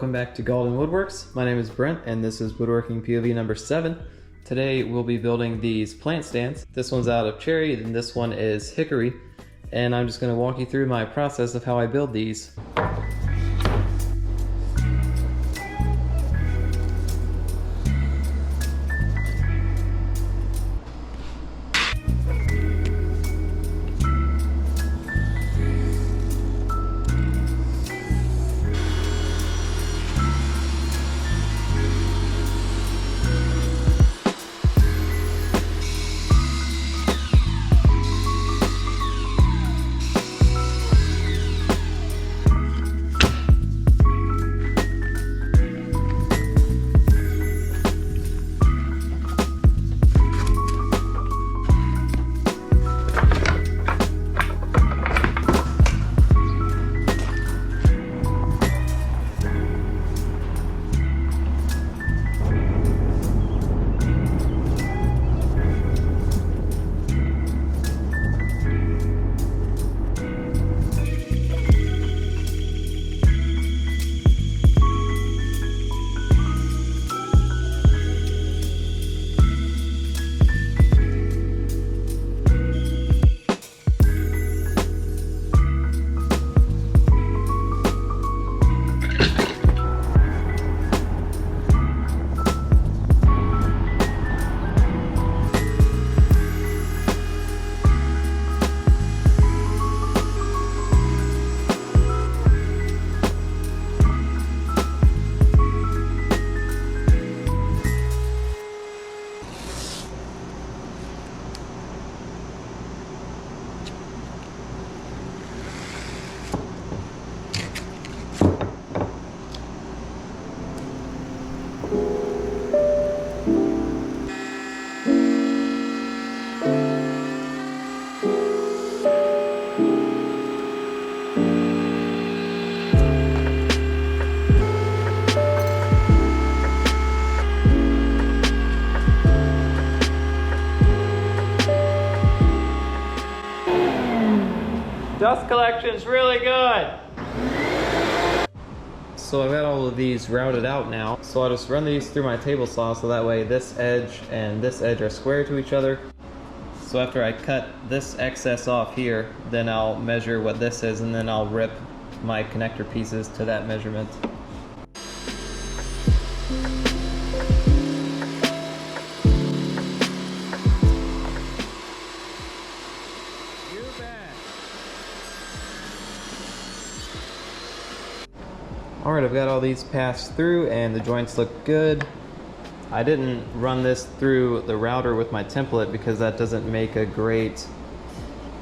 welcome back to Golden Woodworks. My name is Brent and this is Woodworking POV number 7. Today we'll be building these plant stands. This one's out of Cherry and this one is Hickory. And I'm just going to walk you through my process of how I build these. Dust collection's really good. So I've got all of these routed out now. So I'll just run these through my table saw so that way this edge and this edge are square to each other. So after I cut this excess off here, then I'll measure what this is and then I'll rip my connector pieces to that measurement. Alright, I've got all these passed through and the joints look good. I didn't run this through the router with my template because that doesn't make a great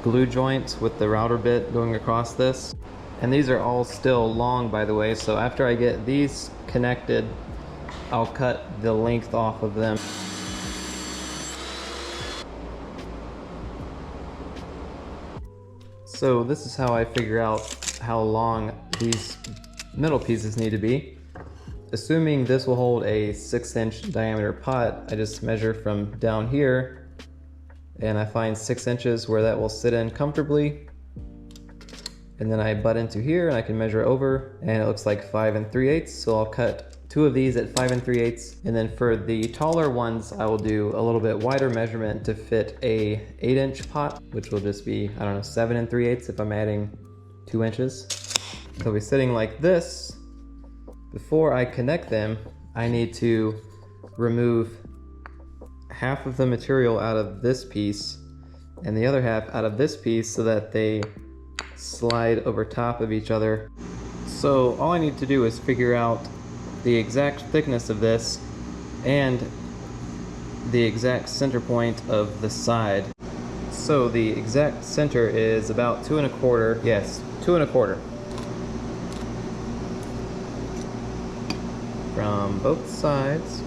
glue joint with the router bit going across this. And these are all still long, by the way, so after I get these connected, I'll cut the length off of them. So this is how I figure out how long these middle pieces need to be. Assuming this will hold a 6-inch diameter pot, I just measure from down here and I find 6 inches where that will sit in comfortably. And then I butt into here and I can measure over and it looks like 5 3/8. So I'll cut 2 of these at 5 3/8. And then for the taller ones, I will do a little bit wider measurement to fit a 8-inch pot, which will just be, I don't know, 7 3/8 if I'm adding 2 inches. So it'll be sitting like this. Before I connect them, I need to remove half of the material out of this piece and the other half out of this piece so that they slide over top of each other. So all I need to do is figure out the exact thickness of this and the exact center point of the side. So the exact center is about 2 1/4. Yes, 2 1/4. From both sides.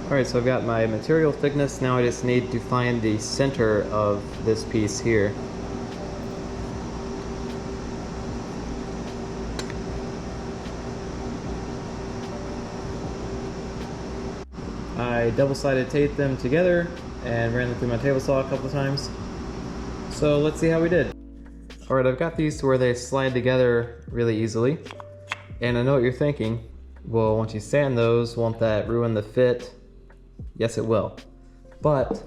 Alright, so I've got my material thickness. Now I just need to find the center of this piece here. I double-sided taped them together and ran them through my table saw a couple of times. So let's see how we did. Alright, I've got these to where they slide together really easily. And I know what you're thinking. Well, once you sand those, won't that ruin the fit? Yes, it will. But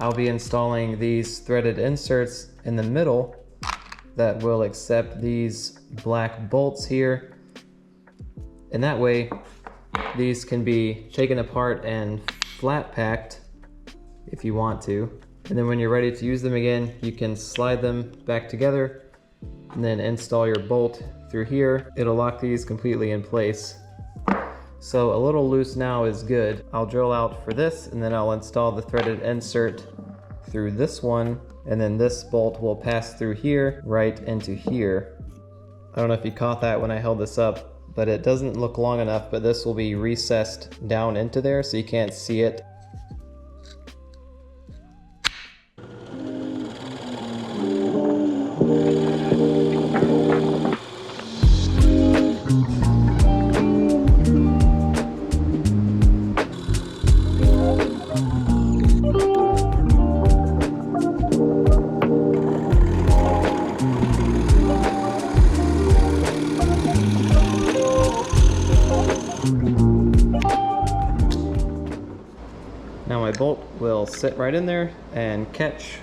I'll be installing these threaded inserts in the middle that will accept these black bolts here. And that way, these can be taken apart and flat packed if you want to. And then when you're ready to use them again, you can slide them back together and then install your bolt through here. It'll lock these completely in place. So a little loose now is good. I'll drill out for this and then I'll install the threaded insert through this one, and then this bolt will pass through here right into here. I don't know if you caught that when I held this up, but it doesn't look long enough, but this will be recessed down into there so you can't see it. Now my bolt will sit right in there and catch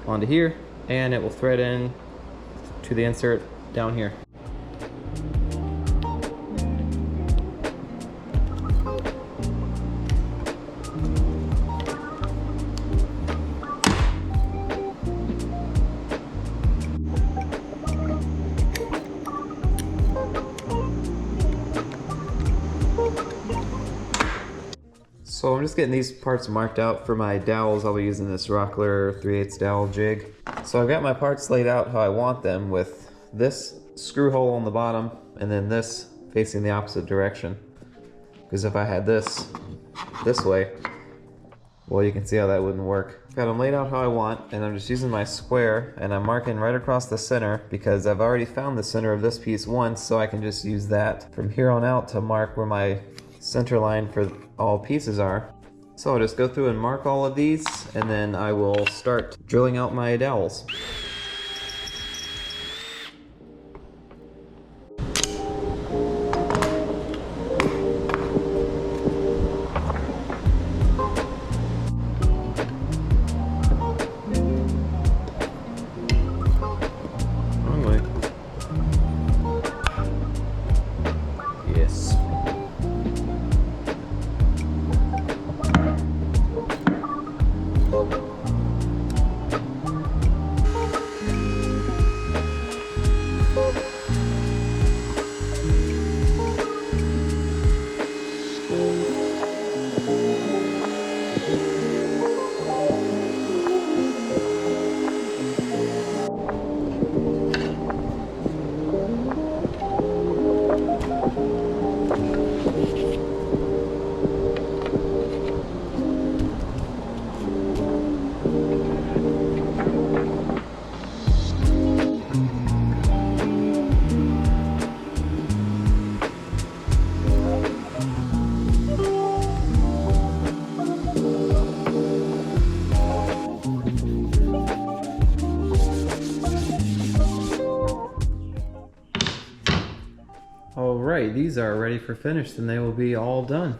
onto here, and it will thread in to the insert down here. So I'm just getting these parts marked out for my dowels. I'll be using this Rockler 3/8 dowel jig. So I've got my parts laid out how I want them, with this screw hole on the bottom and then this facing the opposite direction. Because if I had this way, well, you can see how that wouldn't work. Got them laid out how I want, and I'm just using my square and I'm marking right across the center because I've already found the center of this piece once, so I can just use that from here on out to mark where my center line for all pieces are. So I'll just go through and mark all of these, and then I will start drilling out my dowels. Wrong way. Yes. Alright, these are ready for finish, and they will be all done.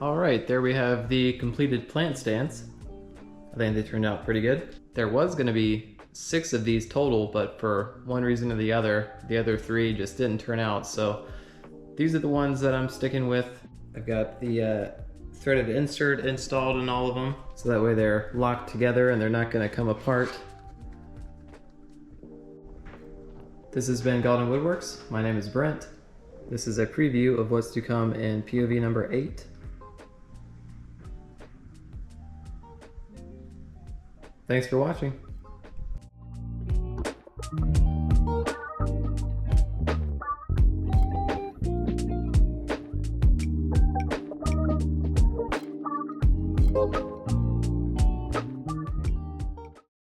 Alright, there we have the completed plant stands. I think they turned out pretty good. There was going to be 6 of these total, but for one reason or the other 3 just didn't turn out. So these are the ones that I'm sticking with. I've got the threaded insert installed in all of them, so that way they're locked together and they're not going to come apart. This has been Golden Woodworks. My name is Brent. This is a preview of what's to come in POV number 8. Thanks for watching.